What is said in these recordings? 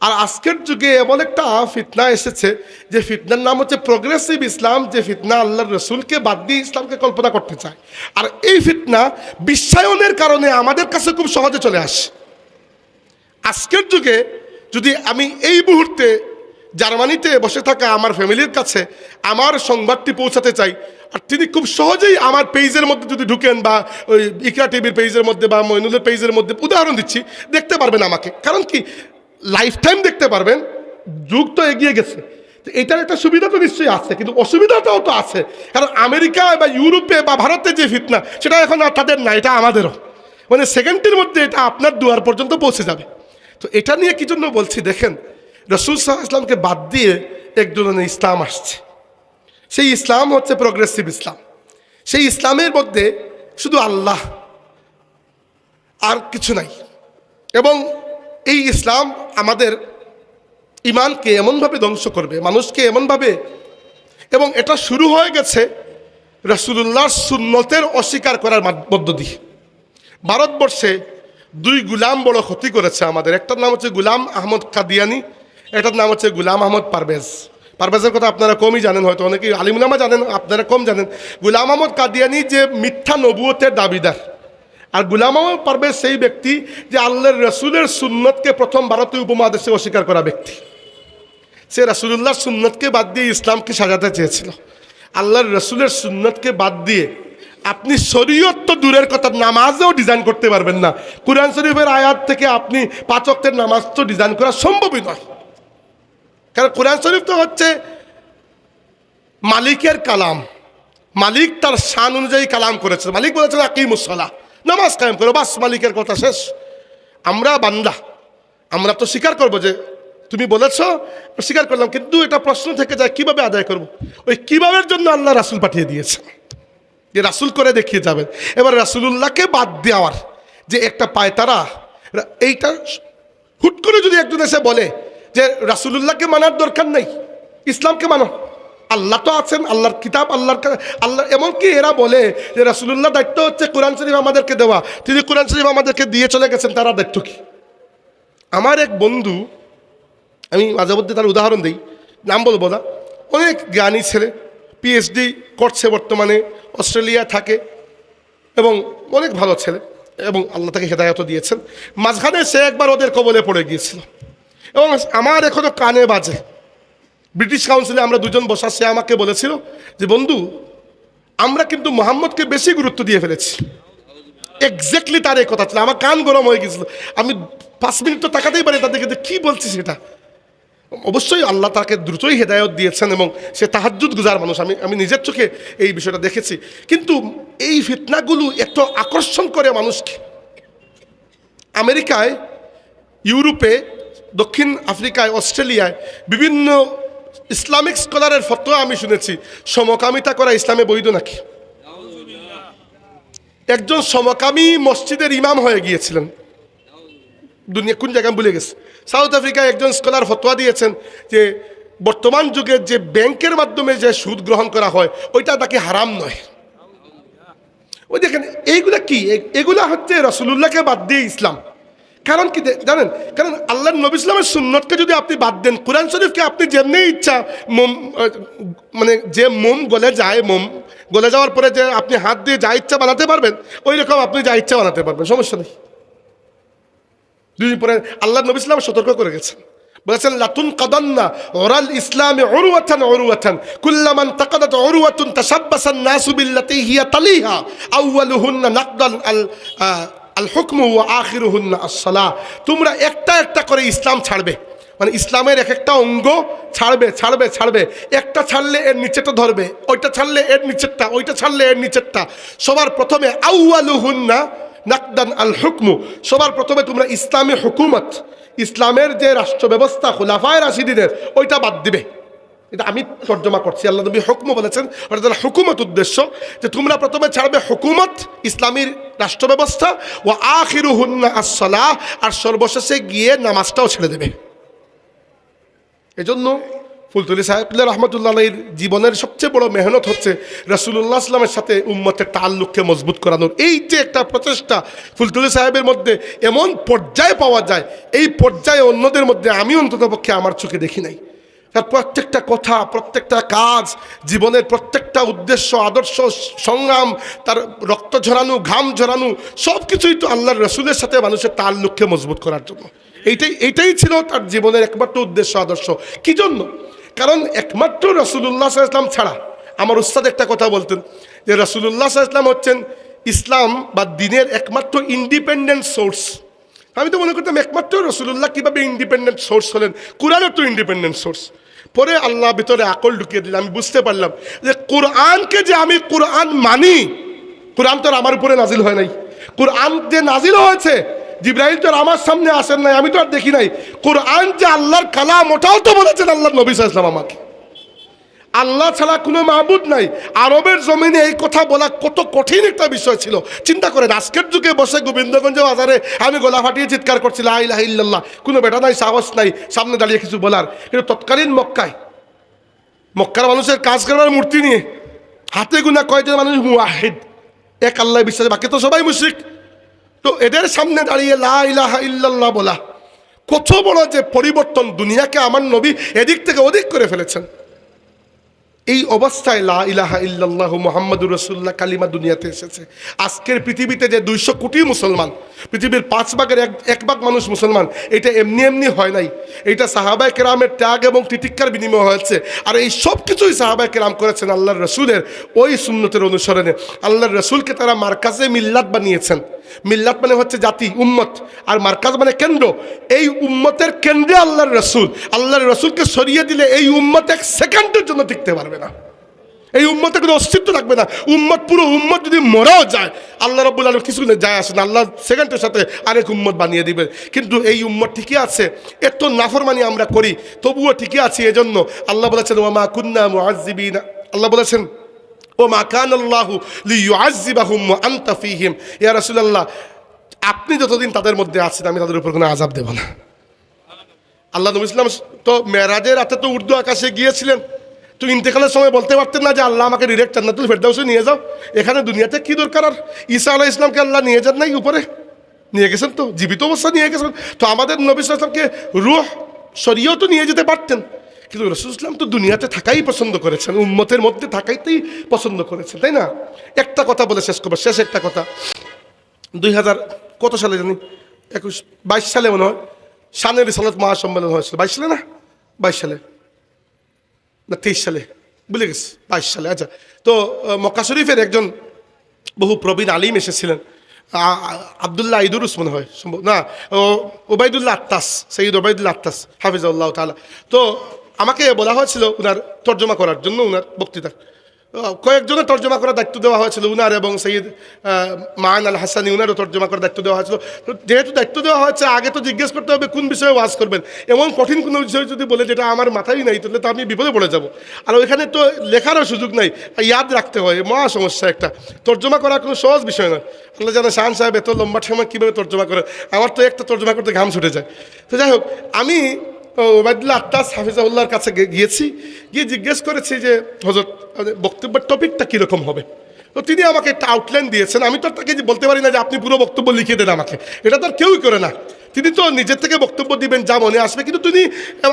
আর আজকের যুগে এমন একটা ফিতনা এসেছে যে ফিতনার নাম হচ্ছে প্রোগ্রেসিভ ইসলাম, যে ফিতনা আল্লাহর রসুলকে বাদ দিয়ে ইসলামকে কল্পনা করতে চায়। আর এই ফিতনা বিশ্বায়নের কারণে আমাদের কাছে খুব সহজে চলে আসে। আজকের যুগে যদি আমি এই মুহূর্তে জার্মানিতে বসে থাকা আমার ফ্যামিলির কাছে আমার সংবাদটি পৌঁছাতে চাই, আর তিনি খুব সহজেই আমার পেজের মধ্যে যদি ঢুকেন বা ওই ইকরা টিভির পেজের মধ্যে বা মইনুলের পেজের মধ্যে, উদাহরণ দিচ্ছি, দেখতে পারবেন আমাকে। কারণ কি, লাইফ টাইম দেখতে পারবেন, যুগ তো এগিয়ে গেছে। এটার একটা সুবিধা তো নিশ্চয়ই আছে, কিন্তু অসুবিধাটাও তো আছে। কারণ আমেরিকা বা ইউরোপে বা ভারতে যে ফিতনা, সেটা এখন আর তাদের না, এটা আমাদেরও। মানে সেকেন্ডের মধ্যে এটা আপনার দুয়ার পর্যন্ত পৌঁছে যাবে। তো এটা নিয়ে কি জন্য বলছি, দেখেন রাসূল সাল্লাল্লাহু আলাইহি ওয়াসাল্লামকে বাদ দিয়ে এক ধরনের ইসলাম আসছে। সেই ইসলাম হচ্ছে প্রোগ্রেসিভ ইসলাম। সেই ইসলামের মধ্যে শুধু আল্লাহ, আর কিছু নাই। এবং এই ইসলাম আমাদের ইমানকে এমনভাবে ধ্বংস করবে, মানুষকে এমনভাবে, এবং এটা শুরু হয়ে গেছে রাসূলুল্লাহর সুন্নতের অস্বীকার করার মধ্য দিয়ে। ভারতবর্ষে দুই গুলাম বড় ক্ষতি করেছে আমাদের। একটার নাম হচ্ছে গুলাম আহমদ কাদিয়ানি, একটার নাম হচ্ছে গুলাম আহমদ পারভেজ। পারভেজের কথা আপনারা কমই জানেন, হয়তো অনেকেই আলিমুলামা জানেন, আপনারা কম জানেন। গুলাম আহমদ কাদিয়ানি যে মিথ্যা নবুয়তের দাবিদার, আর গুলাম আহমদ পারভেজ সেই ব্যক্তি যে আল্লাহর রসুলের সুন্নতকে প্রথম ভারতীয় উপমহাদেশে অস্বীকার করা ব্যক্তি। সে রাসূলুল্লাহর সুন্নতকে বাদ দিয়ে ইসলামকে সাজাতে চেয়েছিল। আল্লাহর রসুলের সুন্নতকে বাদ দিয়ে আপনি শরীয়ত তো দূরের কথা, নামাজও ডিজাইন করতে পারবেন না। কুরআন শরীফের আয়াত থেকে আপনি 5 ওয়াক্তের নামাজ তো ডিজাইন করা সম্ভবই নয়। কারণ কুরআন শরীফ তো হচ্ছে মালিকের কালাম, মালিক তার শান অনুযায়ী কালাম করেছে। মালিক বলেছেন আকিমুস সালাহ, নামাজ কায়েম করো, বাস, মালিকের কথা শেষ। আমরা বান্দা, আমরা তো স্বীকার করবো যে তুমি বলেছ, স্বীকার করলাম, কিন্তু এটা প্রশ্ন থেকে যায় কিভাবে আদায় করব। ওই কিভাবের জন্য আল্লাহ রাসূল পাঠিয়ে দিয়েছে, যে রাসূল করে দেখিয়ে যাবেন। এবার রাসূলুল্লাহকে বাদ দেওয়ার যে একটা পায়তারা, এইটা হুট করে যদি একজন এসে বলে যে রাসূলুল্লাহকে মানার দরকার নেই, ইসলামকে মানো, আল্লাহ তো আছেন, আল্লাহর কিতাব, আল্লাহ, এমনকি এরা বলে যে রাসূলুল্লাহ দায়িত্ব হচ্ছে কোরআন শরীফ আমাদেরকে দেওয়া, তিনি কোরআন শরীফ আমাদেরকে দিয়ে চলে গেছেন, তারা দায়িত্ব কি? আমার এক বন্ধু, আমি মাঝে মধ্যে তার উদাহরণ দিই, নাম বলবো না, অনেক জ্ঞানী ছেলে, পিএইচডি করছে, বর্তমানে অস্ট্রেলিয়া থাকে, এবং অনেক ভালো ছেলে, এবং আল্লাহ তাকে হেদায়েত দিয়েছেন। মাঝখানে সে একবার ওদের কবলে পড়ে গিয়েছিল, এবং আমার এখনো কানে বাজে। ব্রিটিশ কাউন্সিলে আমরা দুজন বসা, সে আমাকে বলেছিল যে বন্ধু, আমরা কিন্তু মুহাম্মদকে বেশি গুরুত্ব দিয়ে ফেলেছি। এক্স্যাক্টলি তার এই কথা ছিল, আমার কান গরম হয়ে গেছিল। আমি 5 মিনিট তো তাকাতেই পারি তাদেরকে, কি বলছি সেটা। অবশ্যই আল্লাহ তাকে দ্রুতই হেদায়েত দিয়েছেন, এবং সে তাহাজ্জুদ গুজার মানুষ, আমি নিজের চোখে এই বিষয়টা দেখেছি। কিন্তু এই ফিতনাগুলো এত আকর্ষণ করে মানুষকে। আমেরিকায়, ইউরোপে, দক্ষিণ আফ্রিকায়, অস্ট্রেলিয়ায় বিভিন্ন ইসলামিক স্কলারের ফতোয়া আমি শুনেছি, সমকামিতা করা ইসলামে বৈধ নাকি। একজন সমকামী মসজিদের ইমাম হয়ে গিয়েছিলেন, দুনিয়া কোন জায়গায় ভুলে গেছে। সাউথ আফ্রিকায় একজন স্কলার ফতোয়া দিয়েছেন যে বর্তমান যুগে যে ব্যাংকের মাধ্যমে যে সুদ গ্রহণ করা হয় ওইটা তাকে হারাম নয়। ওই দেখেন, এইগুলা কি, এগুলা হচ্ছে রাসূলুল্লাহকে বাদ দিয়ে ইসলাম। কারণ কি জানেন, কারণ আল্লাহর নবী ইসলামের সুন্নতকে যদি আপনি বাদ দেন, কোরআন শরীফকে আপনি যেমনি ইচ্ছা মোম, মানে যে মোম গলে যায়, মোম গলে যাওয়ার পরে যে আপনি হাত দিয়ে যা ইচ্ছা বানাতে পারবেন, ওই রকম আপনি যা ইচ্ছা বানাতে পারবেন, সমস্যা নেই। দুদিন পরে আল্লাহর নবী ইসলাম সতর্ক করে গেছেন, বলেছেন লাতুন কাদান্না ওরাল ইসলামে উরওয়াতান উরওয়াতান কুল্লামান তাকাদাত উরওয়াতুন তাশাব্বাসান নাসু বিল্লাতি হিয়া তালিহা আউয়ালুহুন্না নাকদান আল হুকমু ওয়া আখিরুহুন্না আস-সালাহ। তোমরা একটা একটা করে ইসলাম ছাড়বে, মানে ইসলামের এক একটা অঙ্গ ছাড়বে ছাড়বে ছাড়বে, একটা ছাড়লে এর নিচেটা ধরবে, ওইটা ছাড়লে এর নিচেরটা, ওইটা ছাড়লে এর নিচেরটা। সবার প্রথমে আউয়ালুহুন্না নাকদান আল হুকমু, সবার প্রথমে তোমরা ইসলামী হুকুমত, ইসলামের যে রাষ্ট্র ব্যবস্থা খুলাফায়ে রাশিদিনের, ওইটা বাদ দিবে। এটা আমি তর্জমা করছি, আল্লাহ নবী হুকম বলেছেন, অর্থাৎ হুকুমত উদ্দেশ্য যে তোমরা প্রথমে ছাড়বে হুকুমত, ইসলামীর রাষ্ট্র ব্যবস্থা, ওয়া আখিরুহুন্না আস-সালাহ, আর সর্বশেষে গিয়ে নামাজটাও ছেড়ে দেবে। এজন্য ফুলতলি সাহেবুল্লাহ রহমতুল্লাহ আলাইহির জীবনের সবচেয়ে বড় মেহনত হচ্ছে রাসূলুল্লাহ সাল্লামের সাথে উম্মতের তাআল্লুককে মজবুত করানোর। এই যে একটা প্রচেষ্টা ফুলতলি সাহেবের মধ্যে এমন পর্যায়ে পাওয়া যায়, এই পর্যায়ে অন্যদের মধ্যে আমি অন্ততপক্ষে আমার চোখে দেখি নাই। তার প্রত্যেকটা কথা, প্রত্যেকটা কাজ, জীবনের প্রত্যেকটা উদ্দেশ্য, আদর্শ, সংগ্রাম, তার রক্ত ঝরানো, ঘাম ঝরানো, সব কিছুই তো আল্লাহর রসুলের সাথে মানুষের তাআল্লুককে মজবুত করার জন্য। এইটাই ছিল তার জীবনের একমাত্র উদ্দেশ্য, আদর্শ। কি জন্য? কারণ একমাত্র রাসূলুল্লাহ সাল্লাল্লাহু আলাইহি ওয়াসাল্লাম ছাড়া, আমার উস্তাদ একটা কথা বলতেন যে রাসূলুল্লাহ সাল্লাল্লাহু আলাইহি ওয়াসাল্লাম হচ্ছেন ইসলাম বা দ্বীনের একমাত্র ইন্ডিপেন্ডেন্ট সোর্স। আমি তো মনে করতাম একমাত্র রাসূলুল্লাহ কীভাবে ইন্ডিপেন্ডেন্ট সোর্স হলেন, কুরআনও তো ইন্ডিপেন্ডেন্ট সোর্স। পরে আল্লাহ ভিতরে আকল ঢুকিয়ে দিলেন, আমি বুঝতে পারলাম যে কোরআনকে যে আমি কোরআন মানি, কোরআন তো আর আমার উপরে নাজিল হয় নাই। কোরআন যে নাজিল হয়েছে, জিবরাইল তো আর আমার সামনে আসেন নাই, আমি তো আর দেখি নাই। কোরআন যে আল্লাহর কালাম, ওটাও তো বলেছেন আল্লাহর নবী সাল্লাল্লাহু আলাইহি ওয়াসাল্লাম আমাকে। আল্লাহ ছাড়া কোনো মাবুদ নাই। আরবের জমিনে এই কথা বলা কত কঠিন একটা বিষয় ছিল। চিন্তা করেন, আজকের যুগে বসে গোবিন্দগঞ্জ বাজারে আমি গলা ফাটিয়ে চিৎকার করছি লা ইলাহা ইল্লাল্লাহ, কোনো বেটা নাই, সাহস নাই সামনে দাঁড়িয়ে কিছু বলার। কিন্তু তৎকালীন মক্কার মানুষের কাজ করার মূর্তি নিয়ে হাতে গোনা কয়জন মানুষ মুওয়াহিদ, এক আল্লাহ বিশ্বাস, বাকি তো সবাই মুশরিক। তো এদের সামনে দাঁড়িয়ে লা ইলাহা ইল্লাল্লাহ বলা কত বড় যে পরিবর্তন, দুনিয়াকে আমার নবী এদিক থেকে ওদিক করে ফেলেছেন। এই অবস্থায় লা ইলাহা ইল্লাল্লাহু মুহাম্মাদুর রাসূলুল্লাহ কালিমা দুনিয়াতে এসেছে। আজকের পৃথিবীতে যে 200 কোটি মুসলমান, পৃথিবীর 5 ভাগের 1 ভাগ মানুষ মুসলমান, এটা এমনি হয় নাই। এটা সাহাবায়ে কেরামের ত্যাগ এবং তিতিক্ষার বিনিময় হয়েছে। আর এই সব কিছুই সাহাবায়ে কেরাম করেছেন আল্লাহর রসুলের ওই সুন্নতের অনুসরণে। আল্লাহর রসুলকে তারা মারকাজে মিল্লাত বানিয়েছেন। মিল্লাত মানে হচ্ছে জাতি, উম্মত, আর মারকাজ মানে কেন্দ্র। এই উম্মতের কেন্দ্রে আল্লাহর রসুলকে সরিয়ে দিলে এই উম্মত 1 সেকেন্ডের জন্য টিকতে পারবে না। এই উম্মতে কোনো অস্তিত্ব থাকবে না। পুরো উম্মত যদি মরাও যায়, আল্লাহ রাব্বুল আলামিন কিছু যায় আসে না, আল্লাহ সেকেন্ডের সাথে আরেক উম্মত বানিয়ে দিবেন। কিন্তু এই উম্মত ঠিকই আছে। এত নাফরমানি আমরা করি, তবুও ঠিকই আছে। এজন্য আল্লাহ বলেছেন ওয়া মা কুন্না মুআযযিবিনা, আল্লাহ বলেছেন ও মা কানাল্লাহু লিইউআযযিবাহুম ওয়া আনতা ফীহিম। ইয়া রাসূলুল্লাহ, আপনি যতদিন তাদের মধ্যে আছেন আমি তাদের উপর কোনো আযাব দেব না। আল্লাহ নবী ইসলাম তো মেরাজের রাতে তো উর্দু আকাশে গিয়েছিলেন, তো ইন্তেকালের সময় বলতে পারতেন না যে আল্লাহ আমাকে ডিরেক্ট জান্নাতুল ফেরদাউসে নিয়ে যাও, এখানে দুনিয়াতে কি দরকার? আর ঈসা আলাইহিস সালামকে আল্লাহ নিয়ে যান নাই উপরে? নিয়ে গেছেন, তো জীবিত অবস্থা নিয়ে গেছেন। তো আমাদের নবী সাল্লাল্লাহু আলাইহি ওয়াসাল্লামকে রূহ সরিয়েও তো নিয়ে যেতে পারতেন, কিন্তু রাসূলুল্লাহ সাল্লাল্লাহু আলাইহি ওয়াসাল্লাম তো দুনিয়াতে থাকাই পছন্দ করেছেন, উম্মতের মধ্যে থাকাইতেই পছন্দ করেছেন, তাই না? একটা কথা বলে শেষ করবো, শেষ একটা কথা। 2000 কত সালে জানি, 22 সালে মনে হয় শানের রিসালাত মহাসম্মেলন হয়েছিল। 22 সালে না, 22 সালে না 23 সালে, ভুলে গেছি, 22 সালে। আচ্ছা, তো মক্কা শরীফের একজন বহু প্রবীণ আলিম এসেছিলেন, আবদুল্লাহ ইদুরুস মনে হয়, সম্ভব না, ওবায়দুল্লাহ আত্তাস, সৈয়দ ওবায়দুল্লাহ আত্তাস হাফিজাহুল্লাহ তাআলা। তো আমাকে বলা হয়েছিল উনার তর্জমা করার জন্য, উনার বক্তৃতা কয়েকজনের তর্জমা করার দায়িত্ব দেওয়া হয়েছিল, উনার এবং সৈয়দ মাআন আল হাসানি উনারও তর্জমা করার দায়িত্ব দেওয়া হয়েছিল। তো যেহেতু দায়িত্ব দেওয়া হয়েছে, আগে তো জিজ্ঞেস করতে হবে কোন বিষয়ে ওয়াজ করবেন। এমন কঠিন কোনো বিষয় যদি বলে যেটা আমার মাথায় নাই, তাহলে তো আমি বিপদে পড়ে যাব। আর ওইখানে তো লেখারও সুযোগ নাই, ইয়াদ রাখতে হয়, মহা সমস্যা একটা। তর্জমা করা কোনো সহজ বিষয় নয়। আল্লাহ জানে শাহান সাহেব এত লম্বা সময় কীভাবে তর্জমা করে, আমার তো একটা তর্জমা করতে ঘাম ছুটে যায়। তো যাই হোক, আমি ওবায়দুল্লাহ আত্তাস হাফিজাহুল্লাহর কাছে গিয়ে জিজ্ঞেস করেছি যে হযরত বক্তব্যের টপিকটা কীরকম হবে। তো তিনি আমাকে একটা আউটলাইন দিয়েছেন। আমি তো তাকে বলতে পারি না যে আপনি পুরো বক্তব্য লিখে দেন আমাকে, এটা তো আর কেউই করে না। তিনি তো নিজের থেকে বক্তব্য দিবেন যা মনে আসবে, কিন্তু তিনি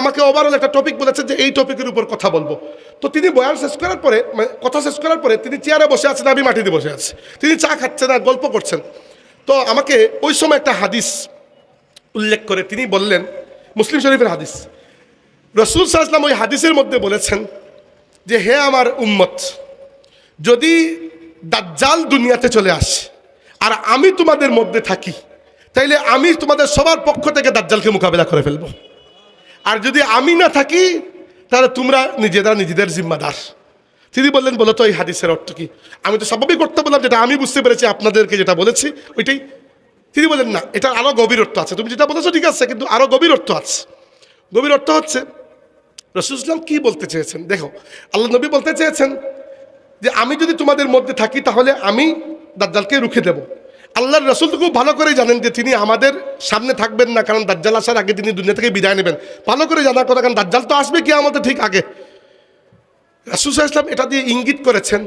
আমাকে ওভারঅল একটা টপিক বলেছেন যে এই টপিকের উপর কথা বলবো। তো তিনি বয়ান শেষ করার পরে, মানে কথা শেষ করার পরে তিনি চেয়ারে বসে আছেন, আমি মাটিতে বসে আছি। তিনি চা খাচ্ছেন আর গল্প করছেন। তো আমাকে ওই সময় একটা হাদিস উল্লেখ করে তিনি বললেন, মুসলিম শরীফের হাদিস, রাসূল সাল্লাল্লাহু আলাইহি ওয়াসাল্লাম ওই হাদিসের মধ্যে বলেছেন যে হে আমার উম্মত, যদি দাজ্জাল দুনিয়াতে চলে আসে আর আমি তোমাদের মধ্যে থাকি, তাইলে আমি তোমাদের সবার পক্ষ থেকে দাজ্জালকে মোকাবেলা করে ফেলবো। আর যদি আমি না থাকি, তাহলে তোমরা নিজেদের জিম্মাদার। তিনি বললেন, বলো তো এই হাদিসের অর্থ কি? আমি তো স্বাভাবিক অর্থ বললাম, যেটা আমি বুঝতে পেরেছি, আপনাদেরকে যেটা বলেছি ওইটাই। তিনি বলেন না, এটার আরও গভীর অর্থ আছে। তুমি যেটা বলেছো ঠিক আছে, কিন্তু আরও গভীর অর্থ আছে। গভীর অর্থ হচ্ছে রাসূল সাল্লাল্লাহু আলাইহি ওয়াসাল্লাম কি বলতে চেয়েছেন দেখো। আল্লাহ নবী বলতে চেয়েছেন যে আমি যদি তোমাদের মধ্যে থাকি, তাহলে আমি দাজ্জালকে রুখে দেব। আল্লাহর রাসূল তো খুব ভালো করে জানেন যে তিনি আমাদের সামনে থাকবেন না, কারণ দাজ্জাল আসার আগে তিনি দুনিয়া থেকে বিদায় নেবেন। ভালো করে জানার কথা, কারণ দাজ্জাল তো আসবে কিয়ামতের ঠিক আগে। রাসূল সাল্লাল্লাহু আলাইহি ওয়াসাল্লাম এটা দিয়ে ইঙ্গিত করেছেন,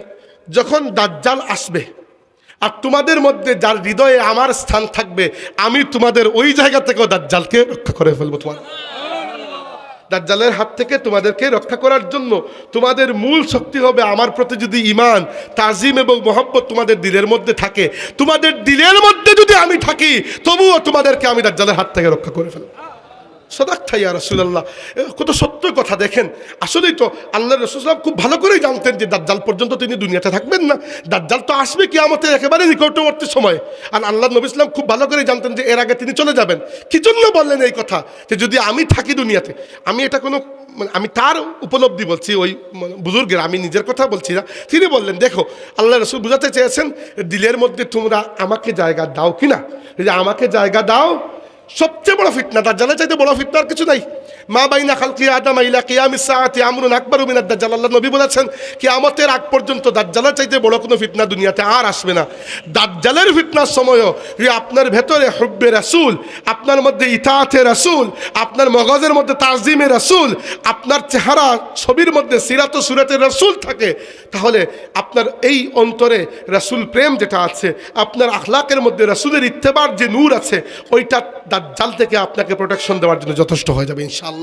যখন দাজ্জাল আসবে আর তোমাদের মধ্যে যার হৃদয়ে আমার স্থান থাকবে, আমি তোমাদের ওই জায়গা থেকেও দাজ্জালকে রক্ষা করে ফেলবো। তোমার দাজ্জালের হাত থেকে তোমাদেরকে রক্ষা করার জন্য তোমাদের মূল শক্তি হবে আমার প্রতি যদি ঈমান, তাজিম এবং মহব্বত তোমাদের দিলের মধ্যে থাকে। তোমাদের দিলের মধ্যে যদি আমি থাকি, তবুও তোমাদেরকে আমি দাজ্জালের হাত থেকে রক্ষা করে ফেলবো। সদাক্তা ইয়া রাসূলুল্লাহ, কত সত্য কথা। দেখেন, আসলেই তো আল্লাহর রাসূল সাল্লাল্লাহু আলাইহি ওয়াসাল্লাম খুব ভালো করেই জানতেন যে দাজ্জাল পর্যন্ত তিনি দুনিয়াতে থাকবেন না। দাজ্জাল তো আসবে কিয়ামতের একেবারে নিকটবর্তী সময়। আর আল্লাহর নবী সাল্লাল্লাহু আলাইহি ওয়াসাল্লাম খুব ভালো করেই জানতেন যে এর আগে তিনি চলে যাবেন। কি জন্য বললেন এই কথা, যে যদি আমি থাকি দুনিয়াতে, আমি এটা কোনো আমি তার উপলব্ধি বলছি, ওই বুজুর্গের, আমি নিজের কথা বলছি না। তিনি বললেন, দেখো আল্লাহ রাসূল বুঝাতে চেয়েছেন দিলের মধ্যে তোমরা আমাকে জায়গা দাও কিনা। যে আমাকে জায়গা দাও, সবচেয়ে বড় ফিতনা, দাজ্জালের চাইতে বড় ফিতনা আর কিছু নাই। মা বাইনা খালকি আদম ইলা কিয়ামিস সাআতি আমরুন আকবারু মিনাদ দাজ্জাল। আল্লাহ নবী বলেছেন কিয়ামতের আগ পর্যন্ত দাজ্জালের চাইতে বড় কোনো ফিতনা দুনিয়াতে আর আসবে না। দাজ্জালের ফিতনার সময়ও যে আপনার ভেতরে হুব্বে রাসূল, আপনার মধ্যে ইতাআতে রাসূল, আপনার মগজের মধ্যে তাজিমে রাসূল, আপনার চেহারা ছবির মধ্যে সিরাত ও সুরাতের রাসূল থাকে, তাহলে আপনার এই অন্তরে রাসূল প্রেম যেটা আছে, আপনার আখলাকের মধ্যে রাসূলের ইত্তেবার যে নূর আছে, ওইটা দাজ্জাল থেকে আপনাকে প্রোটেকশন দেওয়ার জন্য যথেষ্ট হয়ে যাবে ইনশাআল্লাহ।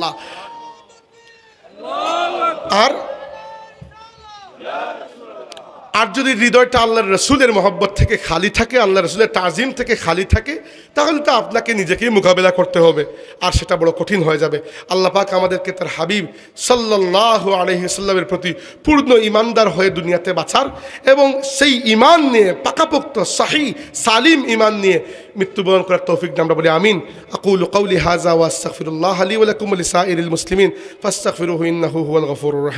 আর যদি হৃদয়টা আল্লাহর রাসূলের মহব্বত থেকে খালি থাকে, আল্লাহর রাসূলের তাজিম থেকে খালি থাকে, তাহলে তো আপনাকে নিজেকেই মোকাবেলা করতে হবে, আর সেটা বড় কঠিন হয়ে যাবে। আল্লাহ পাক আমাদেরকে তার হাবিব সাল্লাল্লাহু আলাইহি ওয়াসাল্লামের প্রতি পূর্ণ ঈমানদার হয়ে দুনিয়াতে বাঁচার এবং সেই ঈমান নিয়ে পাকাপোক্ত সহিহ সালিম ঈমান নিয়ে মৃত্যুবরণ করার তৌফিক দান আমরা বলি আমিন। আকুলু কওলি হাযা ওয়া আস্তাগফিরুল্লাহ লি ওয়া লাকুম ওয়া লিসাইরিল মুসলিমিন ফাস্তাগফিরুহু ইন্নাহু হুয়াল গফুরুর রাহিম।